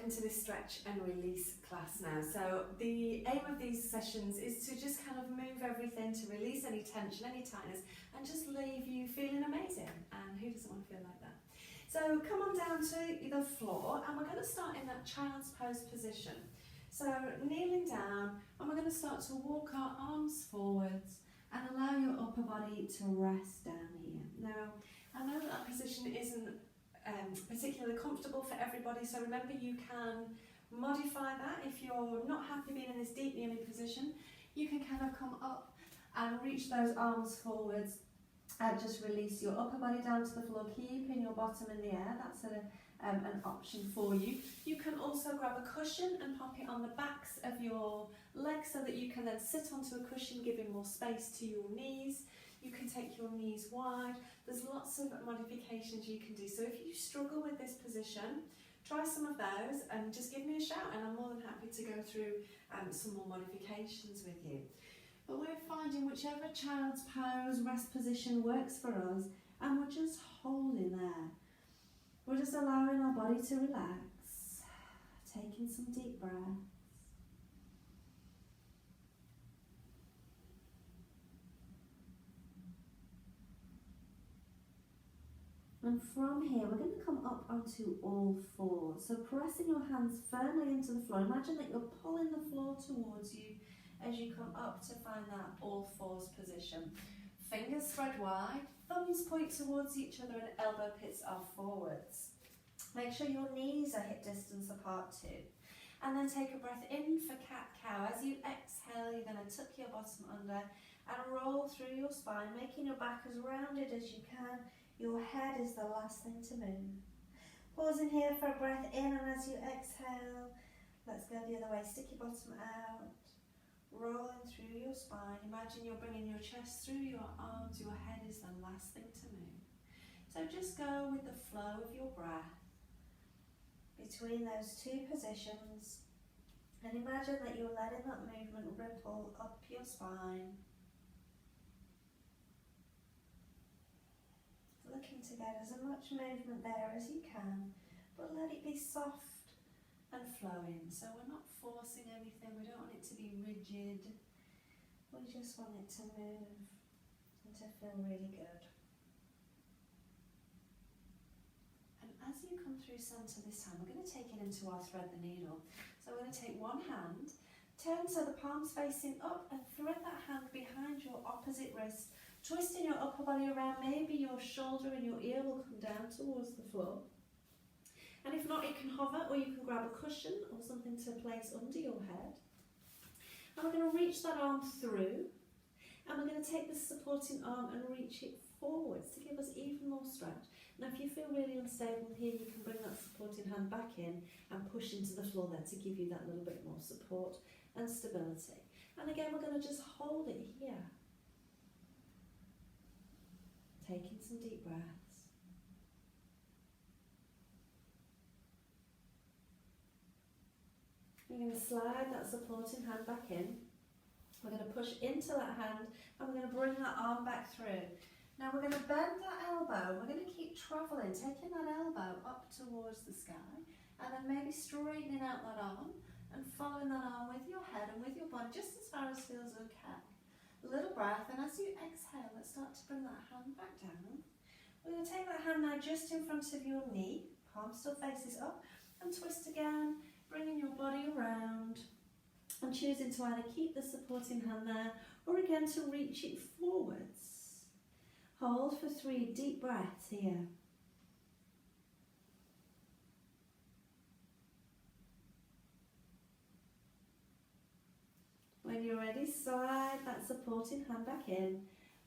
into this stretch and release class now. So the aim of these sessions is to just kind of move everything, to release any tension, any tightness, and just leave you feeling amazing. And who doesn't want to feel like that? So come on down to the floor, and we're going to start in that child's pose position. So kneeling down, and we're going to start to walk our arms forwards and allow your upper body to rest down here. Now, I know that position isn't particularly comfortable for everybody, so remember you can modify that. If you're not happy being in this deep kneeling position, you can kind of come up and reach those arms forwards and just release your upper body down to the floor, keeping your bottom in the air. That's an option for you. You can also grab a cushion and pop it on the backs of your legs so that you can then sit onto a cushion, giving more space to your knees. You can take your knees wide. There's lots of modifications you can do. So if you struggle with this position, try some of those and just give me a shout, and I'm more than happy to go through some more modifications with you. But we're finding whichever child's pose, rest position works for us, and we're just holding there. We're just allowing our body to relax, taking some deep breaths. And from here, we're going to come up onto all fours. So pressing your hands firmly into the floor. Imagine that you're pulling the floor towards you as you come up to find that all fours position. Fingers spread wide, thumbs point towards each other, and elbow pits are forwards. Make sure your knees are hip distance apart too. And then take a breath in for cat-cow. As you exhale, you're going to tuck your bottom under and roll through your spine, making your back as rounded as you can. Your head is the last thing to move. Pausing here for a breath in, and as you exhale, let's go the other way. Stick your bottom out, rolling through your spine. Imagine you're bringing your chest through your arms. Your head is the last thing to move. So just go with the flow of your breath between those two positions, and imagine that you're letting that movement ripple up your spine. Looking to get as much movement there as you can, but let it be soft and flowing. So we're not forcing anything, we don't want it to be rigid, we just want it to move and to feel really good. And as you come through centre this time, we're going to take it into our thread the needle. So we're going to take one hand, turn so the palms facing up, and thread that hand behind your opposite wrist, twisting your upper body around. Maybe your shoulder and your ear will come down towards the floor. And if not, you can hover, or you can grab a cushion or something to place under your head. And we're going to reach that arm through, and we're going to take this supporting arm and reach it forwards to give us even more stretch. Now if you feel really unstable here, you can bring that supporting hand back in and push into the floor there to give you that little bit more support and stability. And again, we're going to just hold it here. Taking some deep breaths. You're going to slide that supporting hand back in. We're going to push into that hand, and we're going to bring that arm back through. Now we're going to bend that elbow. We're going to keep travelling, taking that elbow up towards the sky, and then maybe straightening out that arm and following that arm with your head and with your body, just as far as feels okay. A little breath, and as you exhale, let's start to bring that hand back down. We're going to take that hand now just in front of your knee, palm still faces up, and twist again, bringing your body around and choosing to either keep the supporting hand there or again to reach it forwards. Hold for 3 deep breaths here. When you're ready, slide that supporting hand back in.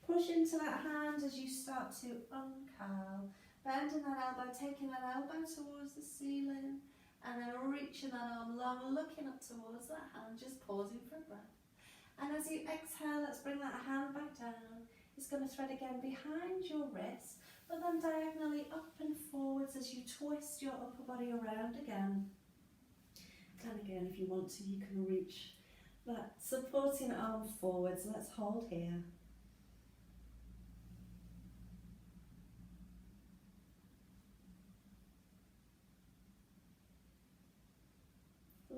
Push into that hand as you start to uncurl. Bending that elbow, taking that elbow towards the ceiling, and then reaching that arm long, looking up towards that hand, just pausing for a breath. And as you exhale, let's bring that hand back down. It's going to thread again behind your wrist, but then diagonally up and forwards as you twist your upper body around again. And again, if you want to, you can reach that supporting arm forwards. Let's hold here.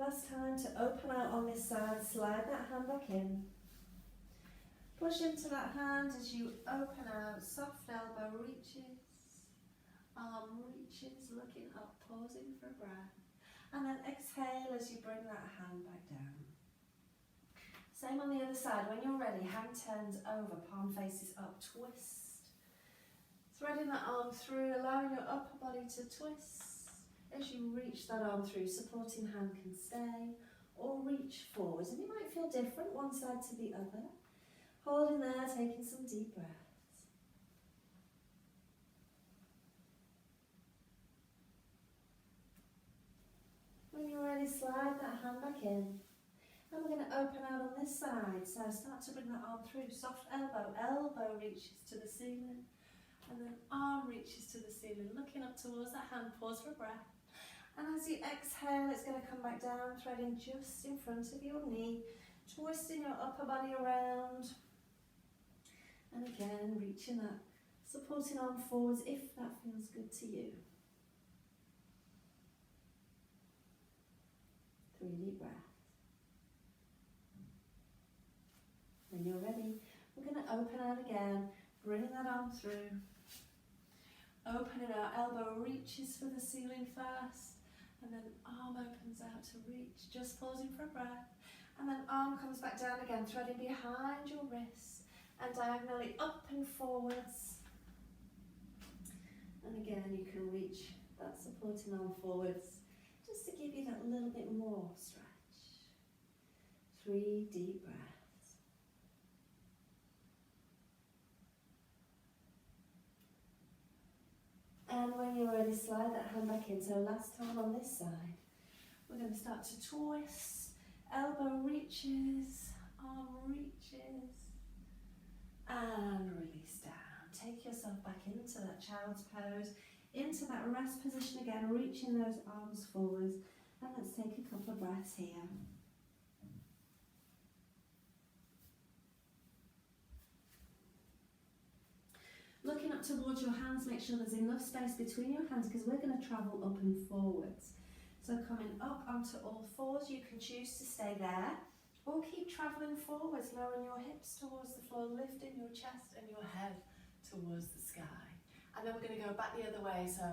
Last time to open out on this side, slide that hand back in. Push into that hand as you open out, soft elbow reaches, arm reaches, looking up, pausing for a breath. And then exhale as you bring that hand back down. Same on the other side. When you're ready, hand turns over, palm faces up, twist. Threading that arm through, allowing your upper body to twist. As you reach that arm through, supporting hand can stay or reach forwards. And it might feel different one side to the other. Holding there, taking some deep breaths. When you're ready, slide that hand back in. And we're going to open out on this side. So start to bring that arm through. Soft elbow, elbow reaches to the ceiling. And then arm reaches to the ceiling. Looking up towards that hand, pause for a breath. And as you exhale, it's going to come back down, threading just in front of your knee. Twisting your upper body around. And again, reaching that supporting arm forwards if that feels good to you. 3 deep breaths. When you're ready, we're going to open out again, bringing that arm through. Opening out, elbow reaches for the ceiling first, and then arm opens out to reach, just pausing for a breath. And then arm comes back down again, threading behind your wrist, and diagonally up and forwards. And again, you can reach that supporting arm forwards, just to give you that little bit more stretch. 3 deep breaths. And when you're ready, slide that hand back in. So last time on this side, we're going to start to twist. Elbow reaches, arm reaches, and release down. Take yourself back into that child's pose, into that rest position again, reaching those arms forwards. And let's take a couple of breaths here. Looking up towards your hands, make sure there's enough space between your hands because we're going to travel up and forwards. So coming up onto all fours, you can choose to stay there or keep travelling forwards, lowering your hips towards the floor, lifting your chest and your head towards the sky. And then we're going to go back the other way, so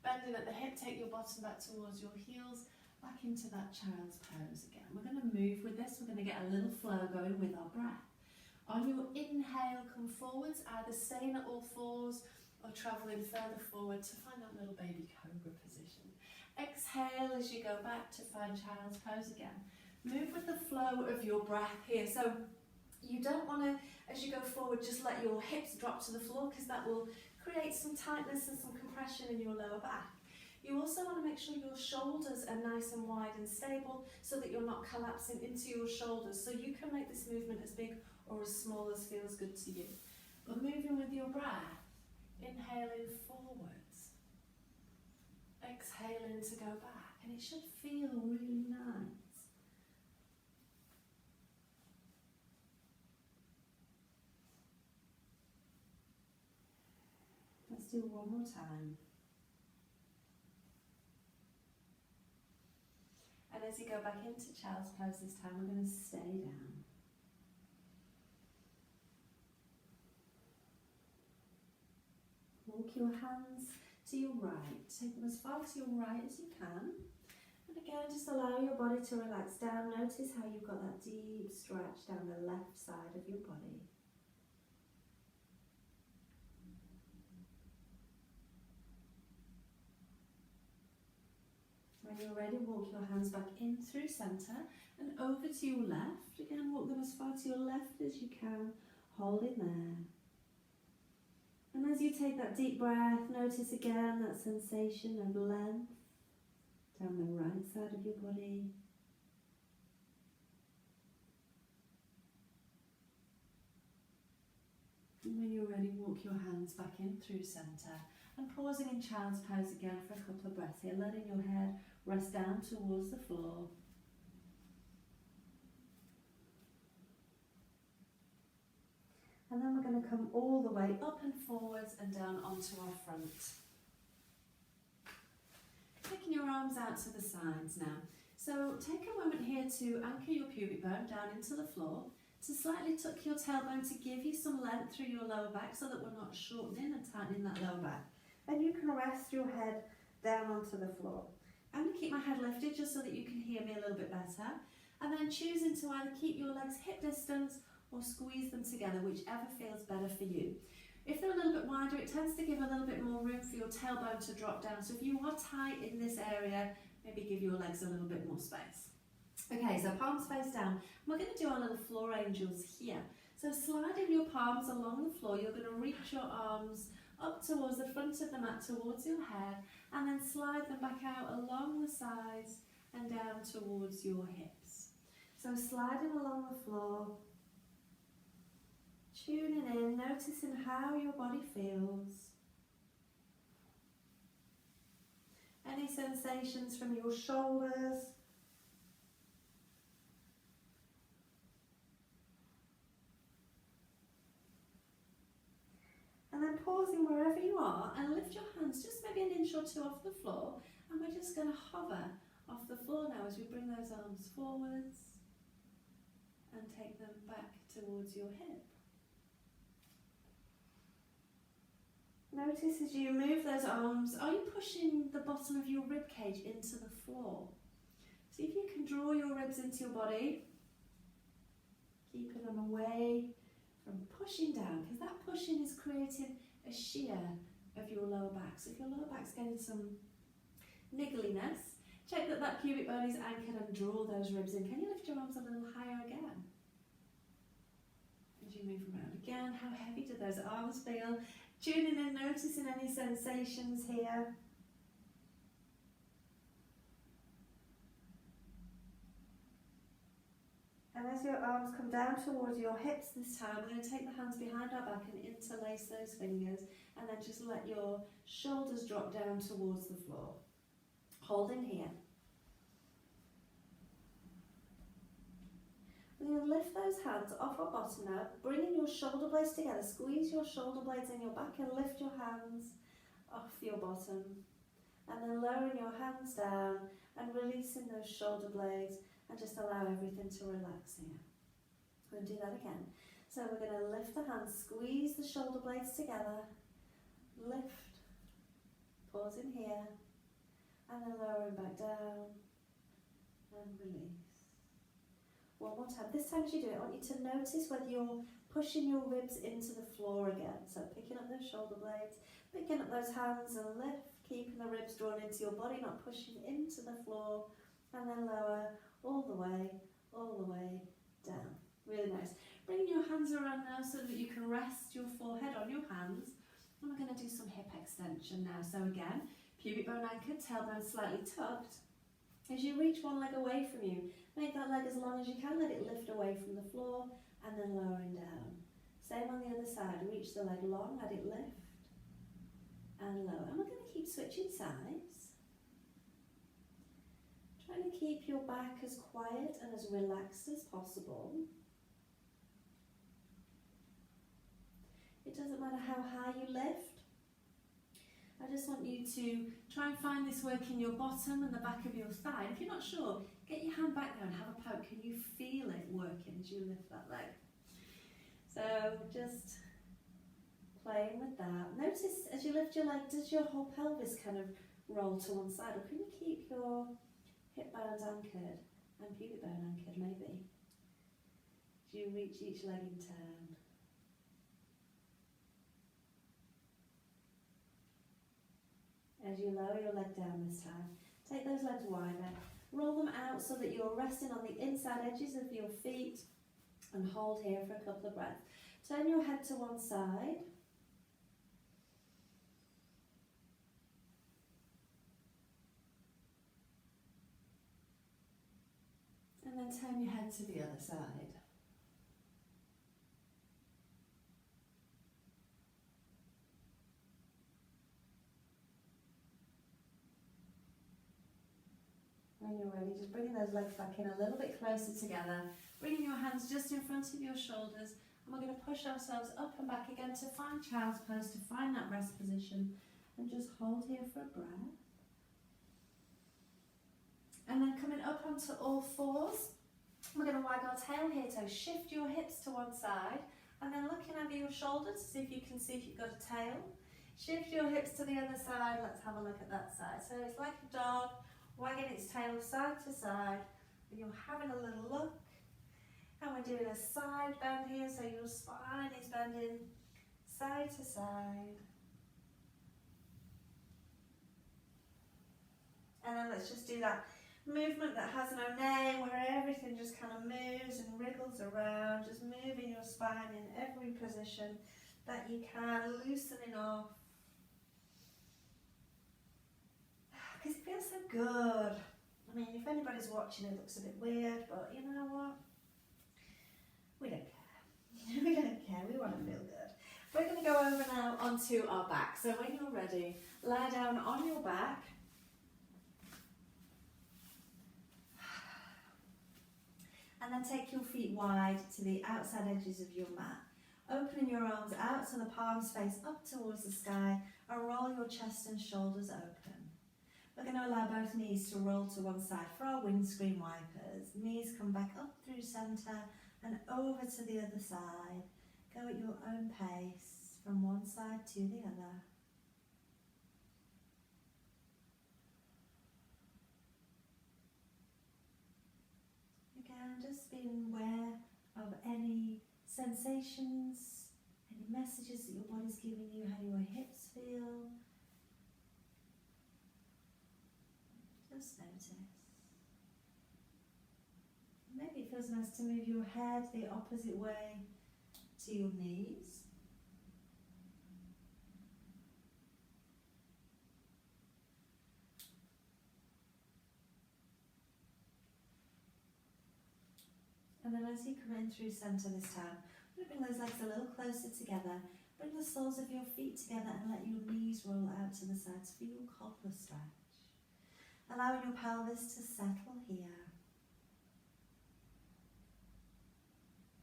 bending at the hip, take your bottom back towards your heels, back into that child's pose again. We're going to move with this, we're going to get a little flow going with our breath. On your inhale, come forwards, either staying at all fours or travelling further forward to find that little baby cobra position. Exhale as you go back to find child's pose again. Move with the flow of your breath here. So you don't want to, as you go forward, just let your hips drop to the floor because that will create some tightness and some compression in your lower back. You also want to make sure your shoulders are nice and wide and stable so that you're not collapsing into your shoulders. So you can make this movement as big or as small as feels good to you. But moving with your breath, inhaling forwards, exhaling to go back, and it should feel really nice. Let's do one more time. And as you go back into child's pose this time, we're going to stay down. Walk your hands to your right. Take them as far to your right as you can. And again, just allow your body to relax down. Notice how you've got that deep stretch down the left side of your body. When you're ready, walk your hands back in through centre and over to your left. Again, walk them as far to your left as you can, holding there. And as you take that deep breath, notice again that sensation of length down the right side of your body. And when you're ready, walk your hands back in through centre and pausing in child's pose again for a couple of breaths here, letting your head rest down towards the floor. And then we're going to come all the way up and forwards and down onto our front. taking your arms out to the sides now. So take a moment here to anchor your pubic bone down into the floor, to slightly tuck your tailbone to give you some length through your lower back so that we're not shortening and tightening that lower back. And you can rest your head down onto the floor. I'm going to keep my head lifted just so that you can hear me a little bit better. And then choosing to either keep your legs hip distance or squeeze them together, whichever feels better for you. If they're a little bit wider, it tends to give a little bit more room for your tailbone to drop down. So if you are tight in this area, maybe give your legs a little bit more space. Okay, so palms face down. We're going to do our little floor angels here. So sliding your palms along the floor, you're going to reach your arms up towards the front of the mat, towards your head, and then slide them back out along the sides and down towards your hips. So sliding along the floor, tuning in, noticing how your body feels. Any sensations from your shoulders? And then pausing wherever you are and lift your hands just maybe an inch or two off the floor, and we're just going to hover off the floor now as we bring those arms forwards and take them back towards your hip. Notice as you move those arms, are you pushing the bottom of your rib cage into the floor? See if you can draw your ribs into your body, keeping them away from pushing down, because that pushing is creating a shear of your lower back. So if your lower back's getting some niggliness, check that that pubic bone is anchored and draw those ribs in. Can you lift your arms a little higher again? As you move around again, how heavy do those arms feel? Tuning in, noticing any sensations here. And as your arms come down towards your hips this time, we're going to take the hands behind our back and interlace those fingers, and then just let your shoulders drop down towards the floor. Holding here. We're going to lift those hands off our bottom now, bringing your shoulder blades together. Squeeze your shoulder blades in your back and lift your hands off your bottom. And then lowering your hands down and releasing those shoulder blades, and just allow everything to relax here. We're going to do that again. So we're going to lift the hands, squeeze the shoulder blades together, lift, pausing here, and then lowering back down and release. One more time. This time as you do it, I want you to notice whether you're pushing your ribs into the floor again. So picking up those shoulder blades, picking up those hands and lift, keeping the ribs drawn into your body, not pushing into the floor, and then lower all the way down. Really nice. Bringing your hands around now so that you can rest your forehead on your hands. And we're going to do some hip extension now. So again, pubic bone anchored, tailbone slightly tucked. As you reach one leg away from you, make that leg as long as you can, let it lift away from the floor, and then lowering down. Same on the other side, reach the leg long, let it lift, and lower. And we're going to keep switching sides. Trying to keep your back as quiet and as relaxed as possible. It doesn't matter how high you lift. I just want you to try and find this work in your bottom and the back of your thigh. If you're not sure, get your hand back there and have a poke. Can you feel it working as you lift that leg? So just playing with that. Notice as you lift your leg, does your whole pelvis kind of roll to one side, or can you keep your hip bones anchored and pubic bone anchored maybe? As you reach each leg in turn. As you lower your leg down this time, take those legs wider, roll them out so that you're resting on the inside edges of your feet, and hold here for a couple of breaths. Turn your head to one side. And then turn your head to the other side. When you're ready, just bringing those legs back in a little bit closer together, bringing your hands just in front of your shoulders, and we're going to push ourselves up and back again to find child's pose, to find that rest position, and just hold here for a breath. up onto all fours. We're going to wag our tail here, so shift your hips to one side and then looking over your shoulders to see if you can see if you've got a tail. Shift your hips to the other side, let's have a look at that side. So it's like a dog wagging its tail side to side, and you're having a little look. And we're doing a side bend here, so your spine is bending side to side. And then let's just do that movement that has no name, where everything just kind of moves and wriggles around, just moving your spine in every position that you can, loosening off. Because it feels so good. I mean, if anybody's watching, it looks a bit weird, but you know what? We don't care. We don't care, we want to feel good. We're going to go over now onto our back. So when you're ready, lie down on your back. And then take your feet wide to the outside edges of your mat. Opening your arms out so the palms face up towards the sky, and roll your chest and shoulders open. We're going to allow both knees to roll to one side for our windscreen wipers. Knees come back up through centre and over to the other side. Go at your own pace from one side to the other. Again, just being aware of any sensations, any messages that your body's giving you, how your hips feel. Just notice. Maybe it feels nice to move your head the opposite way to your knees. And then as you come in through centre this time, I'm going to bring those legs a little closer together. Bring the soles of your feet together and let your knees roll out to the sides for your cobbler stretch. Allowing your pelvis to settle here.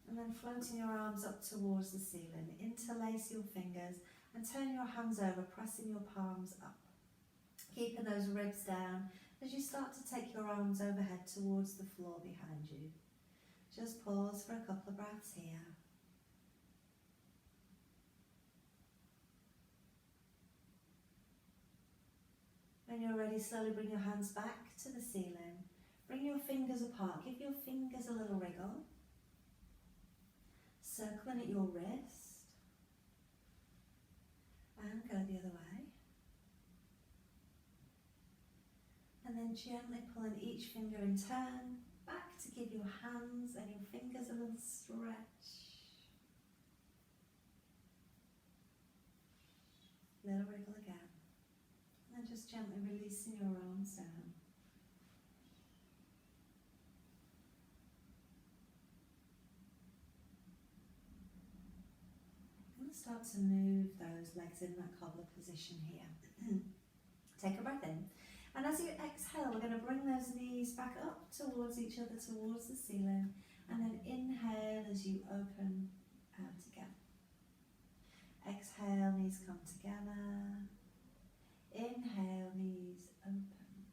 And then floating your arms up towards the ceiling. Interlace your fingers and turn your hands over, pressing your palms up. Keeping those ribs down as you start to take your arms overhead towards the floor behind you. Just pause for a couple of breaths here. When you're ready, slowly bring your hands back to the ceiling. Bring your fingers apart. Give your fingers a little wriggle. Circling at your wrist. And go the other way. And then gently pulling each finger in turn back to give your hands and your fingers a little stretch. Little wriggle again. And just gently releasing your arms down. I'm going to start to move those legs in that cobbler position here. Take a breath in. And as you exhale, we're going to bring those knees back up towards each other, towards the ceiling. And then inhale as you open out again. Exhale, knees come together. Inhale, knees open.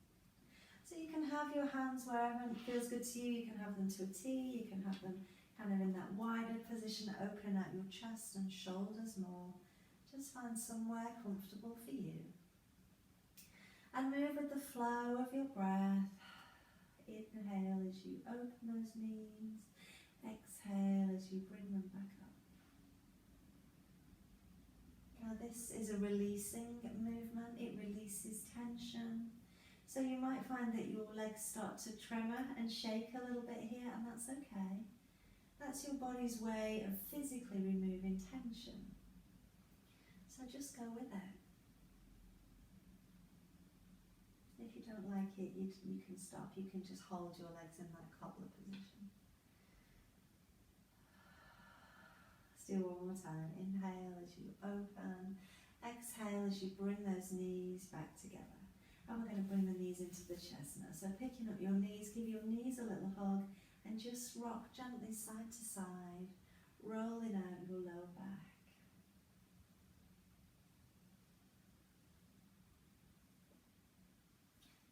So you can have your hands wherever it feels good to you. You can have them to a T, you can have them kind of in that wider position, opening out your chest and shoulders more. Just find somewhere comfortable for you. And move with the flow of your breath. Inhale as you open those knees. Exhale as you bring them back up. Now this is a releasing movement. It releases tension. So you might find that your legs start to tremor and shake a little bit here, and that's okay. That's your body's way of physically removing tension. So just go with it. If you don't like it, you can stop. You can just hold your legs in that cobbler position. Let's do one more time. Inhale as you open. Exhale as you bring those knees back together. And we're going to bring the knees into the chest now. So picking up your knees, give your knees a little hug and just rock gently side to side, rolling out your lower back.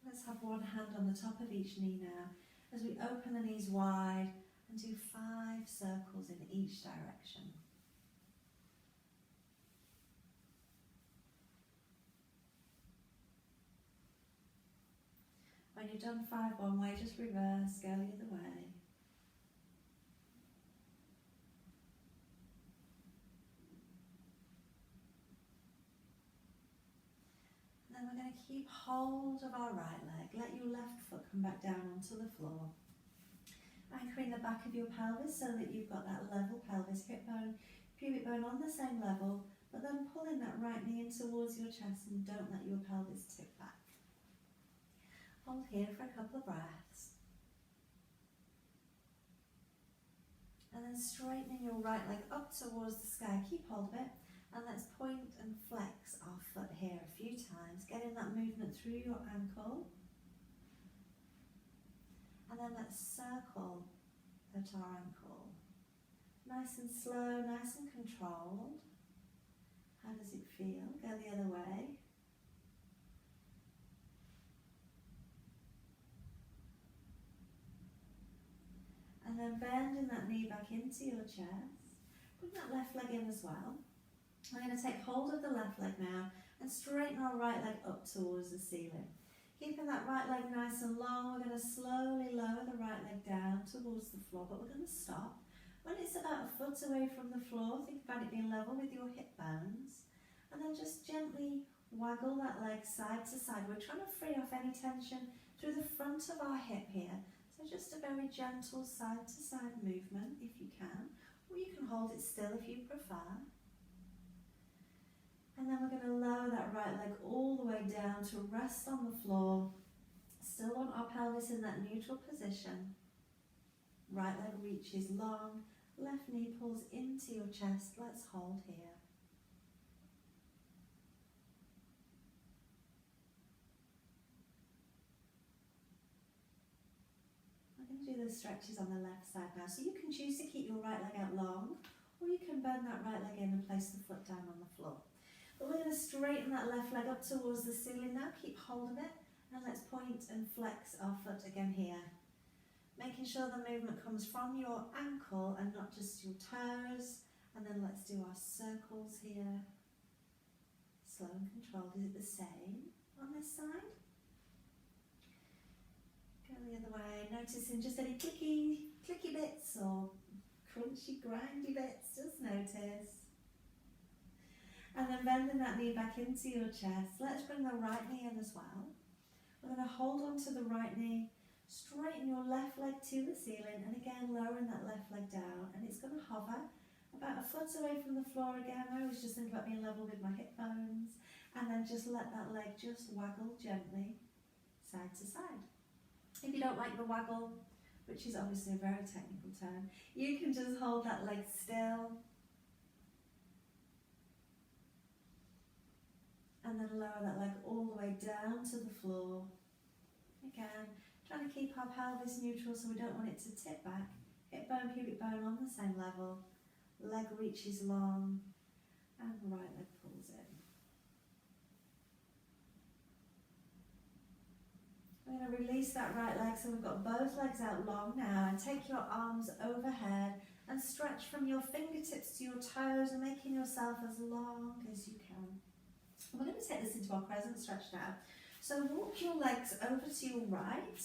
As Let's have one hand on the top of each knee now as we open the knees wide and do 5 circles in each direction. When you've done 5 one way, just reverse, go the other way. And then we're going to keep hold of our right leg. Let your left foot come back down onto the floor. Anchoring the back of your pelvis so that you've got that level pelvis, hip bone, pubic bone on the same level, but then pulling that right knee in towards your chest and don't let your pelvis tip back. Hold here for a couple of breaths. And then straightening your right leg up towards the sky. Keep hold of it. And let's point and flex our foot here a few times. Getting that movement through your ankle. And then let's circle at our ankle. Nice and slow, nice and controlled. How does it feel? Go the other way. And then bending that knee back into your chest. Bring that left leg in as well. We're going to take hold of the left leg now and straighten our right leg up towards the ceiling. Keeping that right leg nice and long, we're going to slowly lower the right leg down towards the floor, but we're going to stop. When it's about a foot away from the floor, think about it being level with your hip bones, and then just gently waggle that leg side to side. We're trying to free off any tension through the front of our hip here, so just a very gentle side to side movement if you can, or you can hold it still if you prefer. And then we're going to lower that right leg all the way down to rest on the floor. Still want our pelvis in that neutral position. Right leg reaches long, left knee pulls into your chest. Let's hold here. We're going to do the stretches on the left side now. So you can choose to keep your right leg out long, or you can bend that right leg in and place the foot down on the floor. But we're going to straighten that left leg up towards the ceiling now, keep hold of it, and let's point and flex our foot again here. Making sure the movement comes from your ankle and not just your toes. And then let's do our circles here. Slow and controlled. Is it the same on this side? Go the other way, noticing just any clicky bits or crunchy, grindy bits, just notice. And then bending that knee back into your chest. Let's bring the right knee in as well. We're going to hold on to the right knee, straighten your left leg to the ceiling, and again lowering that left leg down. And it's going to hover about a foot away from the floor again. I always just think about being level with my hip bones. And then just let that leg just waggle gently side to side. If you don't like the waggle, which is obviously a very technical term, you can just hold that leg still. And then lower that leg all the way down to the floor. Again, trying to keep our pelvis neutral so we don't want it to tip back. Hip bone, pubic bone on the same level. Leg reaches long and right leg pulls in. We're going to release that right leg so we've got both legs out long now, and take your arms overhead and stretch from your fingertips to your toes and making yourself as long as you can. We're going to take this into our crescent stretch now. So walk your legs over to your right,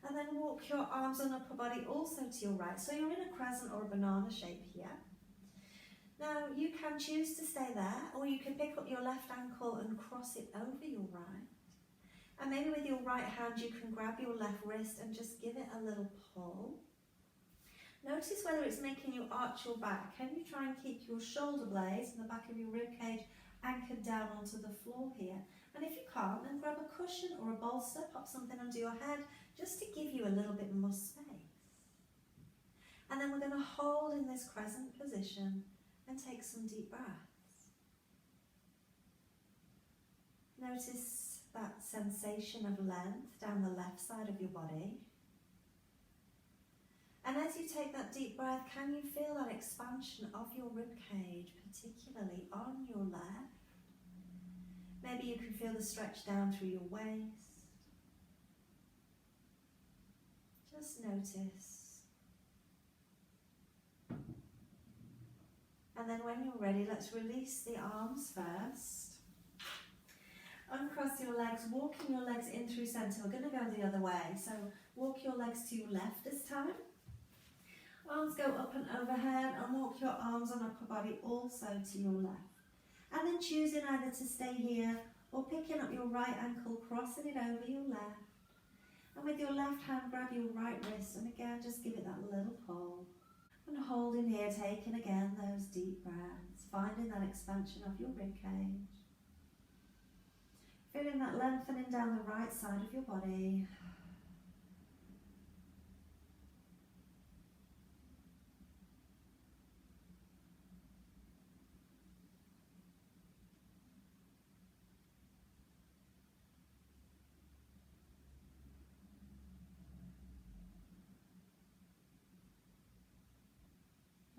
and then walk your arms and upper body also to your right. So you're in a crescent or a banana shape here. Now you can choose to stay there, or you can pick up your left ankle and cross it over your right. And maybe with your right hand you can grab your left wrist and just give it a little pull. Notice whether it's making you arch your back. Can you try and keep your shoulder blades and the back of your rib cage anchored down onto the floor here? And if you can't, then grab a cushion or a bolster, pop something under your head just to give you a little bit more space. And then we're going to hold in this crescent position and take some deep breaths. Notice that sensation of length down the left side of your body. And as you take that deep breath, can you feel that expansion of your rib cage, particularly on your left? Maybe you can feel the stretch down through your waist, just notice. And then when you're ready, let's release the arms first. Uncross your legs, walking your legs in through centre. We're going to go the other way. So walk your legs to your left this time. Arms go up and overhead, and walk your arms on upper body also to your left. And then choosing either to stay here or picking up your right ankle, crossing it over your left. And with your left hand, grab your right wrist, and again, just give it that little pull. And holding here, taking again those deep breaths, finding that expansion of your rib cage. Feeling that lengthening down the right side of your body.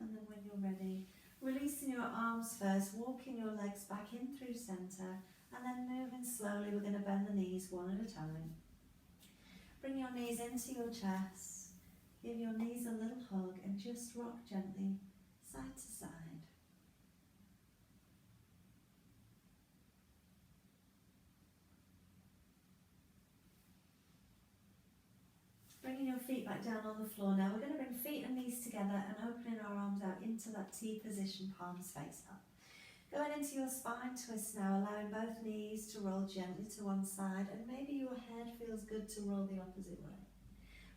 And then when you're ready, releasing your arms first, walking your legs back in through centre, and then moving slowly. We're going to bend the knees one at a time. Bring your knees into your chest, give your knees a little hug, and just rock gently side to side. Bringing your feet back down on the floor now. We're going to bring feet and knees together and opening our arms out into that T position, palms face up. Going into your spine twist now, allowing both knees to roll gently to one side, and maybe your head feels good to roll the opposite way.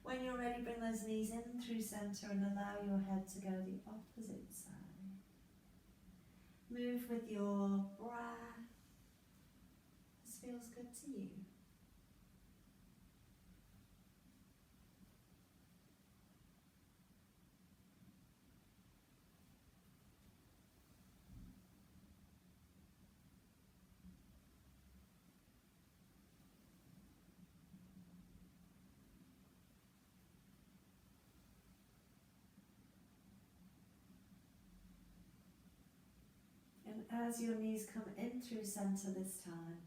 When you're ready, bring those knees in through centre and allow your head to go the opposite side. Move with your breath. This feels good to you. And as your knees come in through centre this time,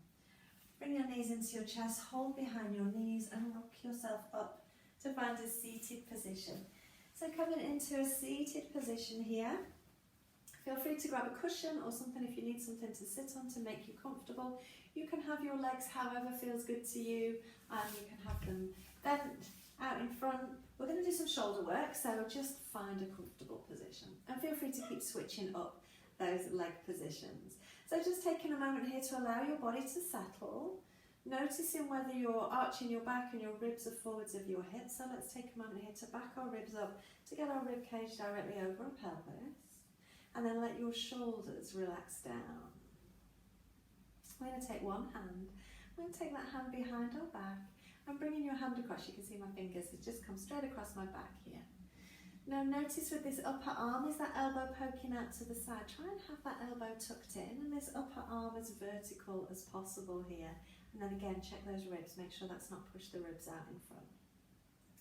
bring your knees into your chest, hold behind your knees and rock yourself up to find a seated position. So coming into a seated position here, feel free to grab a cushion or something if you need something to sit on to make you comfortable. You can have your legs however feels good to you, and you can have them bent out in front. We're going to do some shoulder work, so just find a comfortable position and feel free to keep switching up those leg positions. So just taking a moment here to allow your body to settle, noticing whether you're arching your back and your ribs are forwards of your hips. So let's take a moment here to back our ribs up to get our rib cage directly over our pelvis, and then let your shoulders relax down. We're going to take one hand, we're going to take that hand behind our back and bringing your hand across. You can see my fingers, it just comes straight across my back here. Now notice with this upper arm, is that elbow poking out to the side? Try and have that elbow tucked in and this upper arm as vertical as possible here. And then again, check those ribs, make sure that's not pushed the ribs out in front.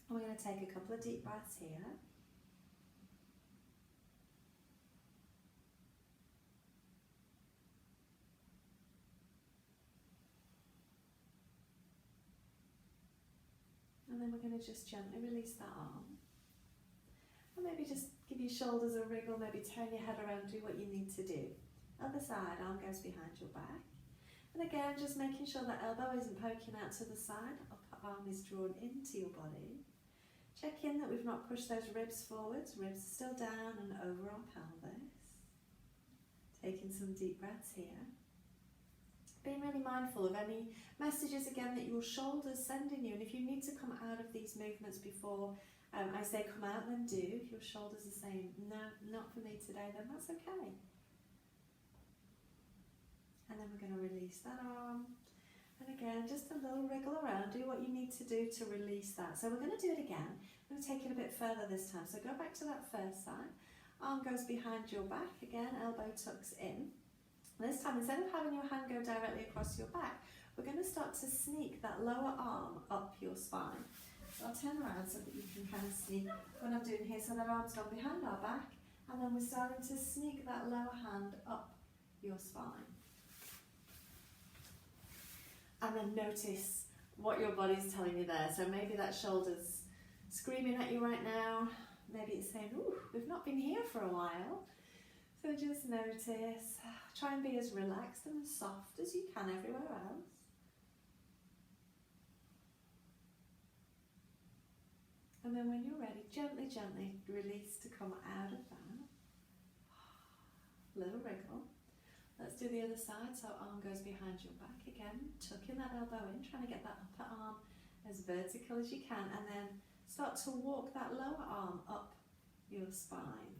And we're going to take a couple of deep breaths here. And then we're going to just gently release that arm. And maybe just give your shoulders a wriggle, maybe turn your head around, do what you need to do. Other side, arm goes behind your back. And again, just making sure that elbow isn't poking out to the side, upper arm is drawn into your body. Check in that we've not pushed those ribs forwards, ribs are still down and over our pelvis. Taking some deep breaths here. Being really mindful of any messages again that your shoulders sending you, and if you need to come out of these movements before I say come out, then do. If your shoulders are saying no, not for me today, then that's okay. And then we're going to release that arm, and again just a little wriggle around, do what you need to do to release that. So we're going to do it again. I'm going to take it a bit further this time, so go back to that first side, arm goes behind your back, again elbow tucks in. This time, instead of having your hand go directly across your back, we're going to start to sneak that lower arm up your spine. So I'll turn around so that you can kind of see what I'm doing here. So that arm's gone behind our back, and then we're starting to sneak that lower hand up your spine. And then notice what your body's telling you there. So maybe that shoulder's screaming at you right now. Maybe it's saying, ooh, we've not been here for a while. So just notice, try and be as relaxed and as soft as you can everywhere else. And then when you're ready, gently, gently release to come out of that. Little wriggle. Let's do the other side, so arm goes behind your back again, tucking that elbow in, trying to get that upper arm as vertical as you can, and then start to walk that lower arm up your spine.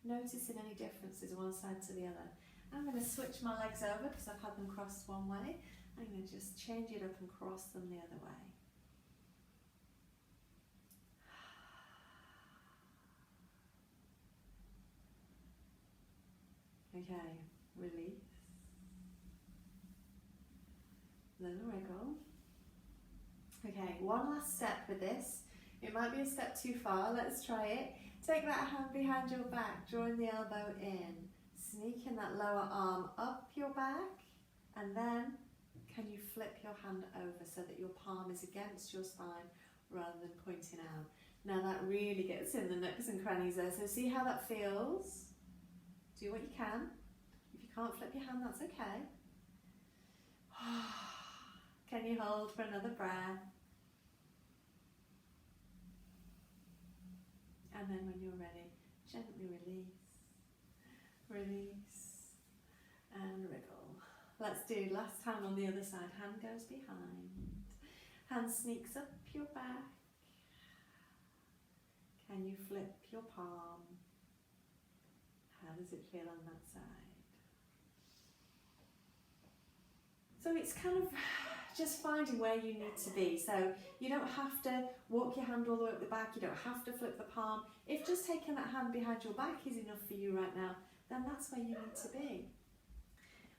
Noticing any differences one side to the other. I'm going to switch my legs over because I've had them crossed one way. I'm going to just change it up and cross them the other way. Okay, release. Little wriggle. Okay, one last step with this. It might be a step too far. Let's try it. Take that hand behind your back, drawing the elbow in. Sneaking that lower arm up your back. And then, can you flip your hand over so that your palm is against your spine rather than pointing out? Now that really gets in the nooks and crannies there. So see how that feels? Do what you can. If you can't flip your hand, that's okay. Can you hold for another breath? And then when you're ready, gently release, release, and wriggle. Let's do last time on the other side. Hand goes behind. Hand sneaks up your back. Can you flip your palm? How does it feel on that side? So it's kind of just finding where you need to be. So you don't have to walk your hand all the way up the back, you don't have to flip the palm. If just taking that hand behind your back is enough for you right now, then that's where you need to be.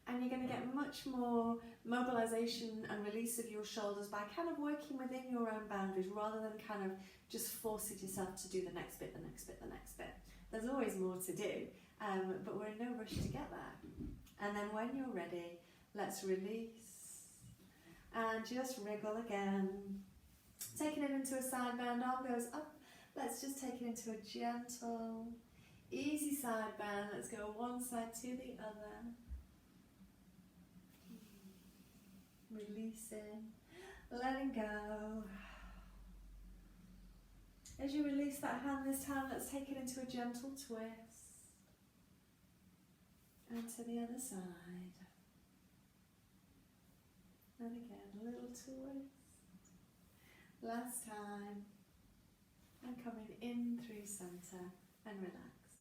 And you're going to get much more mobilization and release of your shoulders by kind of working within your own boundaries rather than kind of just forcing yourself to do the next bit, the next bit, the next bit. There's always more to do, but we're in no rush to get there. And then when you're ready, let's release and just wriggle again. Taking it into a side bend, arm goes up. Let's just take it into a gentle, easy side bend. Let's go one side to the other. Releasing, letting go. As you release that hand this time, let's take it into a gentle twist. And to the other side. And again, a little twist. Last time. And coming in through center and relax.